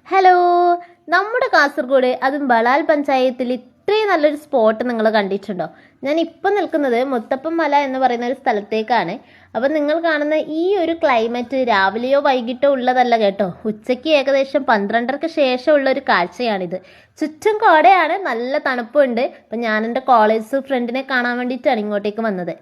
Hello, നമ്മുടെ കാസർഗോഡ് അതും ബളാൽ പഞ്ചായത്തിൽ ഇത്രയും നല്ലൊരു സ്പോട്ട് നിങ്ങൾ കണ്ടിട്ടുണ്ടോ? ഞാൻ ഇപ്പം നിൽക്കുന്നത് മുത്തപ്പൻ മല എന്ന് പറയുന്ന ഒരു സ്ഥലത്തേക്കാണ്. അപ്പം നിങ്ങൾ കാണുന്ന ഈ ഒരു ക്ലൈമറ്റ് രാവിലെയോ വൈകിട്ടോ ഉള്ളതല്ല കേട്ടോ. ഉച്ചയ്ക്ക് ഏകദേശം 12:30ക്ക് ശേഷമുള്ള ഒരു കാഴ്ചയാണിത്. ചുറ്റും കോടയാണ്, നല്ല തണുപ്പുണ്ട്. അപ്പം ഞാൻ എൻ്റെ കോളേജ് ഫ്രണ്ടിനെ കാണാൻ വേണ്ടിയിട്ടാണ് ഇങ്ങോട്ടേക്ക് വന്നത്.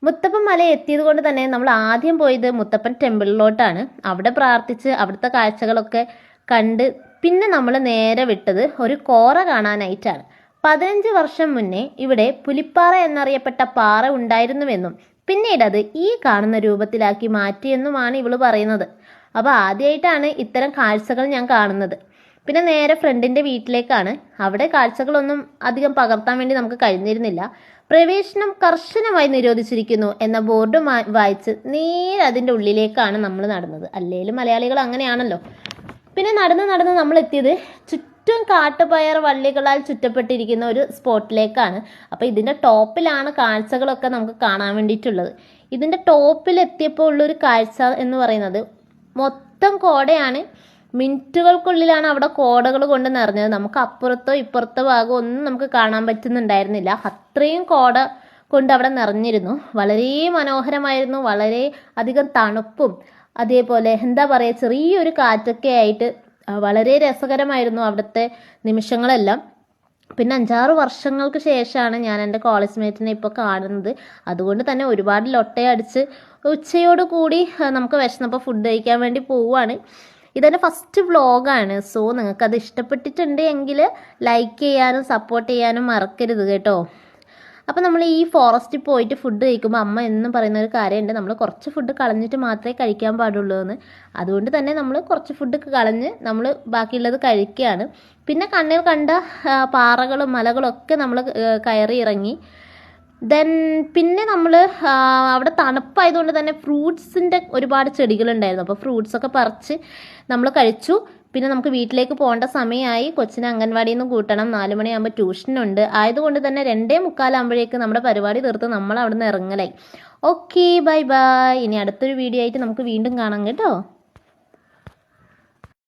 മുത്തപ്പൻ മല എത്തിയത് കൊണ്ട് തന്നെ നമ്മൾ ആദ്യം പോയത് മുത്തപ്പൻ ടെമ്പിളിലോട്ടാണ്. അവിടെ പ്രാർത്ഥിച്ച് അവിടുത്തെ കാഴ്ചകളൊക്കെ കണ്ട് പിന്നെ നമ്മൾ നേരെ വിട്ടത് ഒരു കോറ കാണാനായിട്ടാണ്. 15 വർഷം മുന്നേ ഇവിടെ പുലിപ്പാറ എന്നറിയപ്പെട്ട പാറ ഉണ്ടായിരുന്നുവെന്നും പിന്നീട് അത് ഈ കാണുന്ന രൂപത്തിലാക്കി മാറ്റിയെന്നുമാണ് ഇവള് പറയുന്നത്. അപ്പോൾ ആദ്യമായിട്ടാണ് ഇത്തരം കാഴ്ചകൾ ഞാൻ കാണുന്നത്. പിന്നെ നേരെ ഫ്രണ്ടിൻ്റെ വീട്ടിലേക്കാണ്. അവിടെ കാഴ്ചകളൊന്നും അധികം പകർത്താൻ വേണ്ടി നമുക്ക് കഴിഞ്ഞിരുന്നില്ല. പ്രവേശനം കർശനമായി നിരോധിച്ചിരിക്കുന്നു എന്ന ബോർഡ് വായിച്ച് നേരെ അതിൻ്റെ ഉള്ളിലേക്കാണ് നമ്മൾ നടന്നത്. അല്ലേലും മലയാളികൾ അങ്ങനെയാണല്ലോ. പിന്നെ നടന്ന് നമ്മൾ എത്തിയത് ചുറ്റും കാട്ടുപയർ വള്ളികളാൽ ചുറ്റപ്പെട്ടിരിക്കുന്ന ഒരു സ്പോട്ടിലേക്കാണ്. അപ്പോൾ ഇതിൻ്റെ ടോപ്പിലാണ് കാഴ്ചകളൊക്കെ നമുക്ക് കാണാൻ വേണ്ടിയിട്ടുള്ളത്. ഇതിൻ്റെ ടോപ്പിലെത്തിയപ്പോൾ ഉള്ളൊരു കാഴ്ച എന്ന് പറയുന്നത് മൊത്തം കോടയാണ്. മിനിറ്റുകൾക്കുള്ളിലാണ് അവിടെ കോടകൾ കൊണ്ട് നിറഞ്ഞത്. നമുക്ക് അപ്പുറത്തോ ഇപ്പുറത്തോ ഭാഗം ഒന്നും നമുക്ക് കാണാൻ പറ്റുന്നുണ്ടായിരുന്നില്ല. അത്രയും കോട കൊണ്ട് അവിടെ നിറഞ്ഞിരുന്നു. വളരെ മനോഹരമായിരുന്നു. വളരെ അധികം തണുപ്പും അതേപോലെ എന്താ പറയുക, ചെറിയൊരു കാറ്റൊക്കെ ആയിട്ട് വളരെ രസകരമായിരുന്നു അവിടുത്തെ നിമിഷങ്ങളെല്ലാം. പിന്നെ 5-6 വർഷങ്ങൾക്ക് ശേഷമാണ് ഞാൻ എൻ്റെ കോളേജ് മേറ്റിനെ ഇപ്പോൾ കാണുന്നത്. അതുകൊണ്ട് തന്നെ ഒരുപാട് ലൊട്ടയടിച്ച് ഉച്ചയോട് കൂടി നമുക്ക് വിശന്നപ്പോൾ ഫുഡ് കഴിക്കാൻ വേണ്ടി പോവുകയാണ്. ഇതെൻ്റെ ഫസ്റ്റ് വ്ളോഗാണ്. സോ നിങ്ങൾക്കത് ഇഷ്ടപ്പെട്ടിട്ടുണ്ട് എങ്കിൽ ലൈക്ക് ചെയ്യാനും സപ്പോർട്ട് ചെയ്യാനും മറക്കരുത് കേട്ടോ. അപ്പോൾ നമ്മൾ ഈ ഫോറസ്റ്റിൽ പോയിട്ട് ഫുഡ് കഴിക്കുമ്പോൾ അമ്മ എന്നും പറയുന്ന ഒരു കാര്യമുണ്ട്, നമ്മൾ കുറച്ച് ഫുഡ് കളഞ്ഞിട്ട് മാത്രമേ കഴിക്കാൻ പാടുള്ളൂ എന്ന്. അതുകൊണ്ട് തന്നെ നമ്മൾ കുറച്ച് ഫുഡ് കളഞ്ഞ് നമ്മൾ ബാക്കിയുള്ളത് കഴിക്കുകയാണ്. പിന്നെ കണ്ണിൽ കണ്ട പാറകളും മലകളും ഒക്കെ നമ്മൾ കയറി ഇറങ്ങി. പിന്നെ നമ്മൾ അവിടെ തണുപ്പായതുകൊണ്ട് തന്നെ ഫ്രൂട്ട്സിൻ്റെ ഒരുപാട് ചെടികളുണ്ടായിരുന്നു. അപ്പോൾ ഫ്രൂട്ട്സൊക്കെ പറിച്ച് നമ്മൾ കഴിച്ചു. പിന്നെ നമുക്ക് വീട്ടിലേക്ക് പോകേണ്ട സമയമായി. കൊച്ചിനെ അംഗൻവാടിയിൽ നിന്ന് കൂട്ടണം. 4 മണിയാകുമ്പോൾ ട്യൂഷനുണ്ട്. ആയതുകൊണ്ട് തന്നെ 2:45 ആകുമ്പോഴേക്ക് നമ്മുടെ പരിപാടി തീർത്ത് നമ്മൾ അവിടെ നിന്ന് ഇറങ്ങലായി. Okay, bye bye. ഇനി അടുത്തൊരു വീഡിയോ ആയിട്ട് നമുക്ക് വീണ്ടും കാണാം കേട്ടോ.